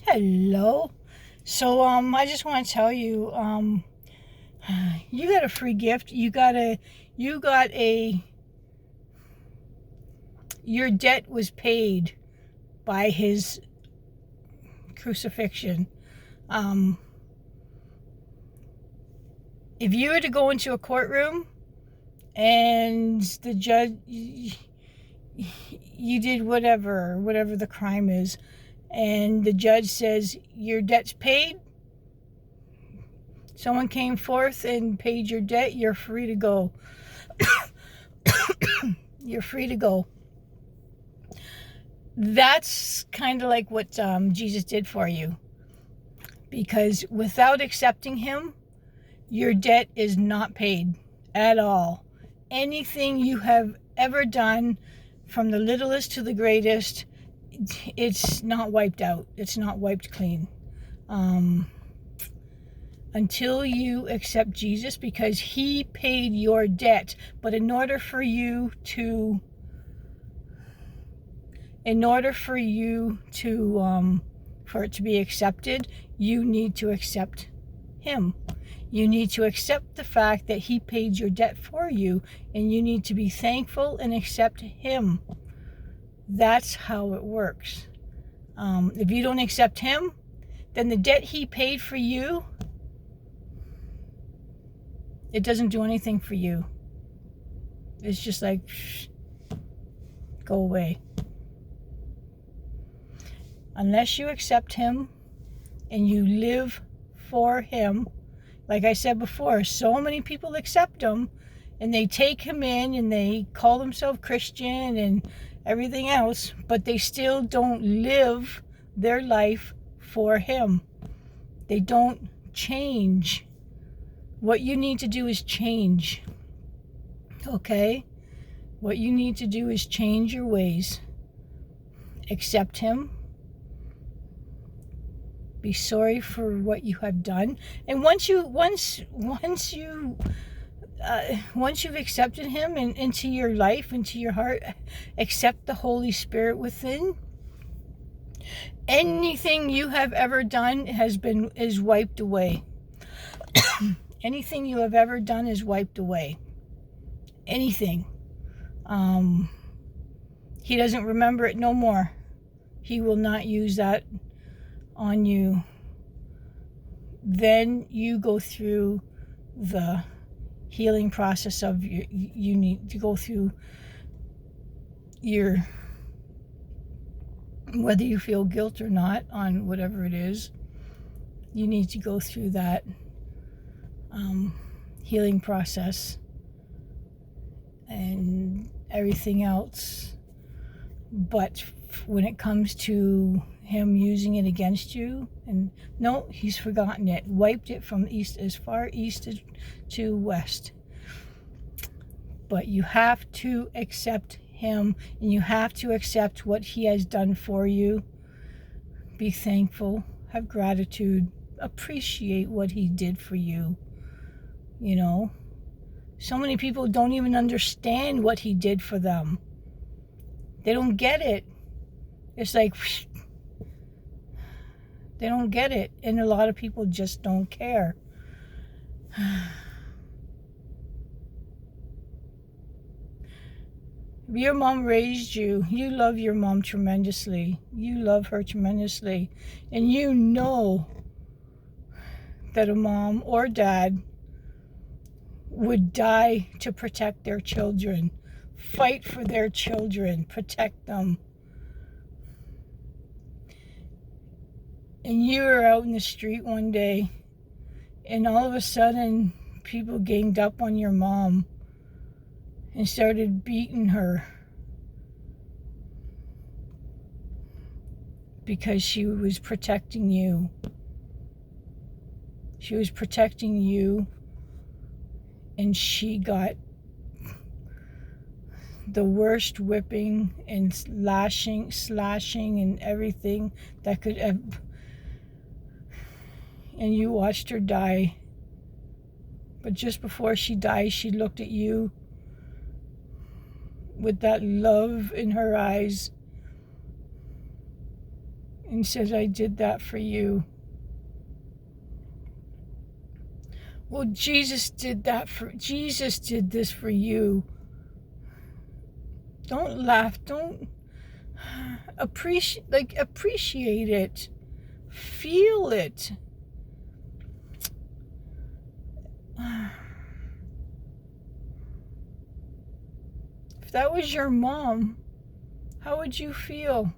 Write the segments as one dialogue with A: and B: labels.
A: Hello. So I just want to tell you you got a free gift. You got a your debt was paid by his crucifixion. Um if you were to go into a courtroom and the judge you did whatever the crime is, and the judge says your debt's paid, someone came forth and paid your debt, you're free to go. You're free to go. That's kind of like what Jesus did for you. Because without accepting him, your debt is not paid at all. Anything you have ever done, from the littlest to the greatest, it's not wiped out. It's not wiped clean. Until you accept Jesus, because he paid your debt. But in order for you to for it to be accepted, you need to accept him. You need to accept the fact that he paid your debt for you, and you need to be thankful and accept him. That's how it works. If you don't accept him, then the debt he paid for you, it doesn't do anything for you. It's just like, go away. Unless you accept him and you live for him. Like I said before, so many people accept him and they take him in and they call themselves Christian and everything else, but they still don't live their life for him. They don't change. What you need to do is change. Okay? What you need to do is change your ways. Accept him. Be sorry for what you have done. And once you've accepted him into your life, into your heart, accept the Holy Spirit within. Anything you have ever done is wiped away. Anything you have ever done is wiped away. Anything. He doesn't remember it no more. He will not use that on you. Then you go through the healing process of you need to go through your, whether you feel guilt or not on whatever it is, you need to go through that healing process and everything else. But when it comes to him using it against you, and no, he's forgotten it, wiped it from as far east to west. But you have to accept him, and you have to accept what he has done for you. Be thankful, have gratitude, appreciate what he did for you. You know, so many people don't even understand what he did for them. They don't get it. It's like, they don't get it. And a lot of people just don't care. Your mom raised you. You love your mom tremendously. You love her tremendously. And you know that a mom or dad would die to protect their children. Fight for their children. Protect them. And you were out in the street one day, and all of a sudden, people ganged up on your mom and started beating her because she was protecting you. She was protecting you, and she got the worst whipping and slashing and everything that could have. And you watched her die. But just before she died, she looked at you with that love in her eyes. and says, I did that for you. Well, Jesus did this for you. Don't laugh. Don't appreciate it. Feel it. If that was your mom, how would you feel?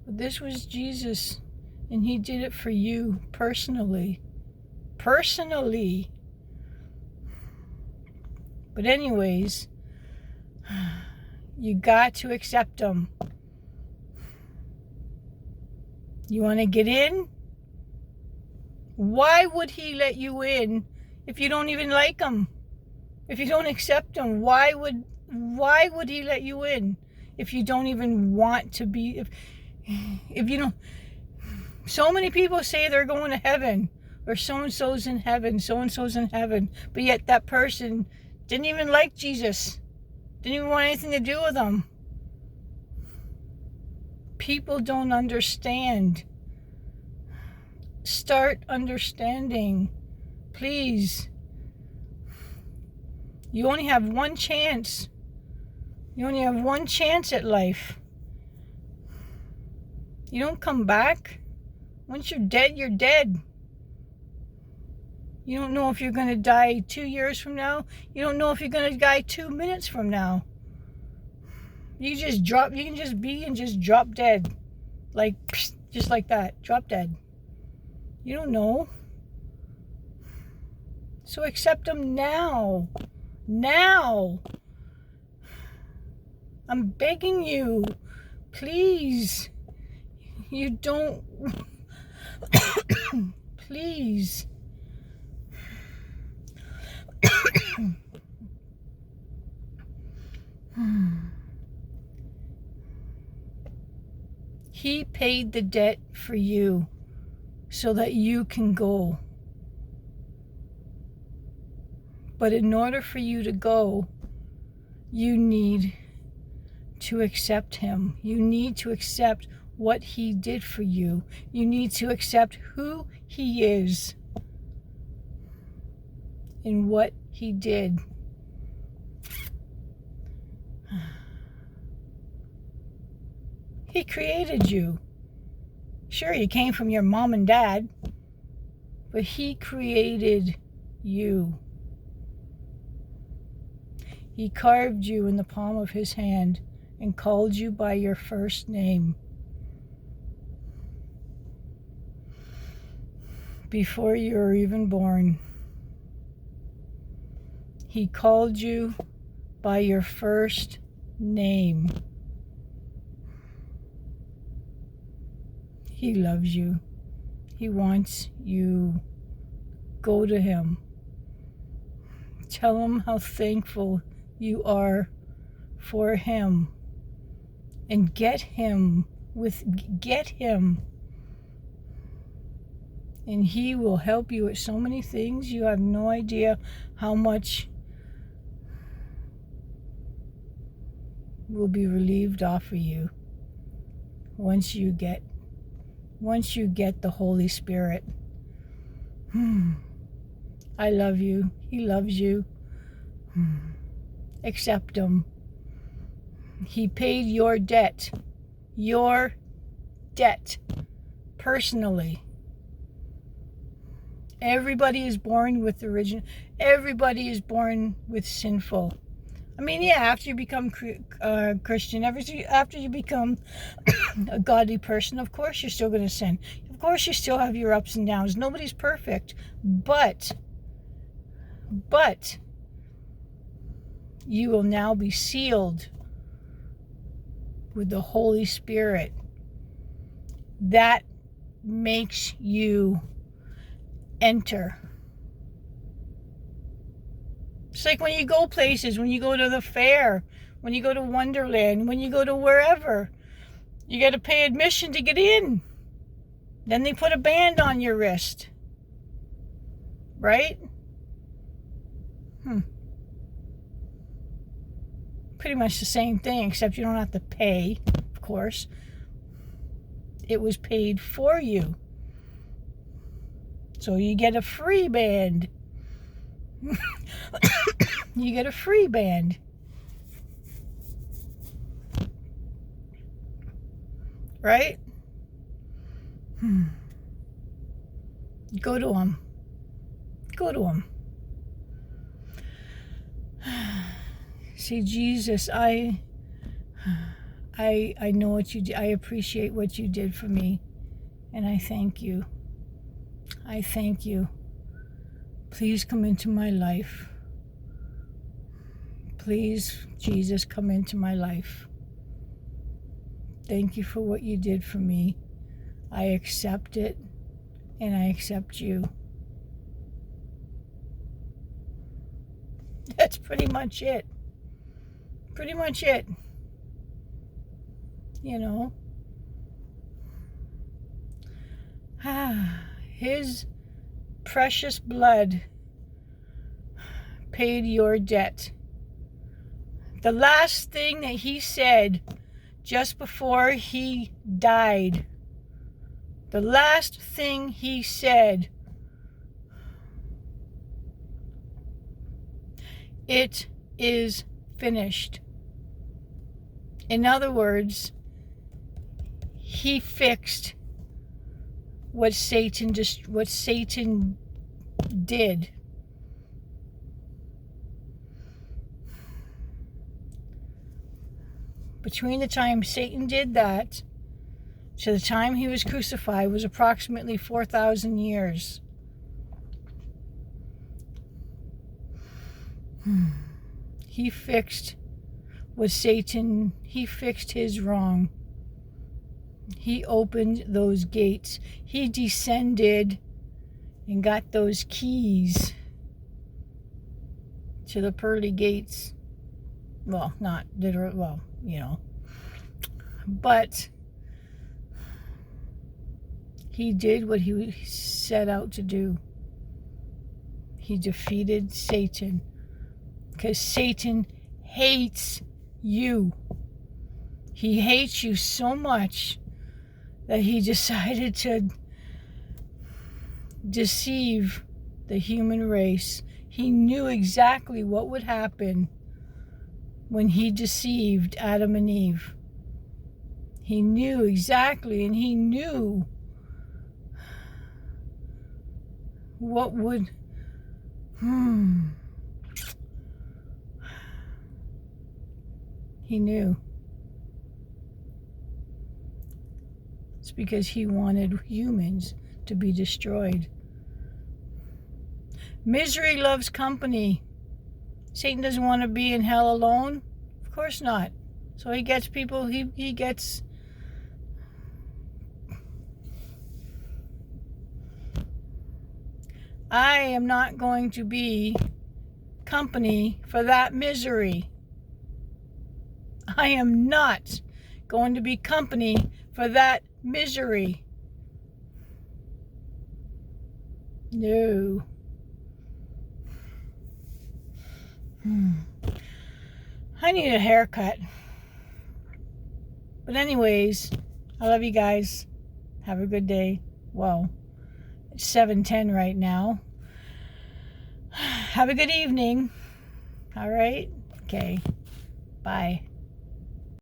A: But this was Jesus, and he did it for you personally. Personally. But anyways, you got to accept him. You want to get in? Why would he let you in if you don't even like him? If you don't accept him, why would he let you in if you don't even want to be, if you don't? So many people say they're going to heaven, or so-and-so's in heaven, so-and-so's in heaven, but yet that person didn't even like Jesus, didn't even want anything to do with him. People don't understand. Start understanding, please. You only have one chance. You only have one chance at life. You don't come back. Once you're dead, you're dead. You don't know if you're going to die 2 years from now. You don't know if you're going to die 2 minutes from now. You can just be and just drop dead. Like, just like that. Drop dead. You don't know. So accept them now. Now. I'm begging you. Please. You don't. Please. He paid the debt for you so that you can go. But in order for you to go, you need to accept him. You need to accept what he did for you. You need to accept who he is and what he did. He created you. Sure, you came from your mom and dad, but he created you. He carved you in the palm of his hand and called you by your first name. Before you were even born, he called you by your first name. He loves you. He wants you. Go to him. Tell him how thankful you are for him. And get him. And he will help you with so many things. You have no idea how much will be relieved off of you once you get the Holy Spirit. I love you. He loves you. Accept him. He paid your debt. Your debt. Personally. Everybody is born with everybody is born with sinful. I mean, yeah, after you become Christian, after you become a godly person, of course you're still going to sin. Of course you still have your ups and downs. Nobody's perfect. But you will now be sealed with the Holy Spirit. That makes you enter. It's like when you go places, when you go to the fair, when you go to Wonderland, when you go to wherever, you got to pay admission to get in. Then they put a band on your wrist. Right? Pretty much the same thing, except you don't have to pay, of course. It was paid for you. So you get a free band. You get a free band. Right? Go to him. Go to him. See, Jesus, I know what you did. I appreciate what you did for me. And I thank you. I thank you. Please come into my life. Please, Jesus, come into my life. Thank you for what you did for me. I accept it, and I accept you. That's pretty much it. Pretty much it. You know. His precious blood paid your debt. The last thing that he said just before he died, the last thing he said, it is finished. In other words, he fixed what Satan did. Between the time Satan did that to the time he was crucified was approximately 4,000 years. He fixed what Satan, he fixed his wrong. He opened those gates. He descended and got those keys to the pearly gates. Well, not literally, well, you know. But he did what he set out to do. He defeated Satan. Because Satan hates you. He hates you so much that he decided to deceive the human race. He knew exactly what would happen when he deceived Adam and Eve. He knew exactly, and he knew what would he knew. It's because he wanted humans to be destroyed. Misery loves company. Satan doesn't want to be in hell alone. Of course not. So he gets people, he gets I am not going to be company for that misery. I am not going to be company for that misery. No. I need a haircut. But anyways, I love you guys. Have a good day. Well, it's 7:10 right now. Have a good evening. All right? Okay. Bye.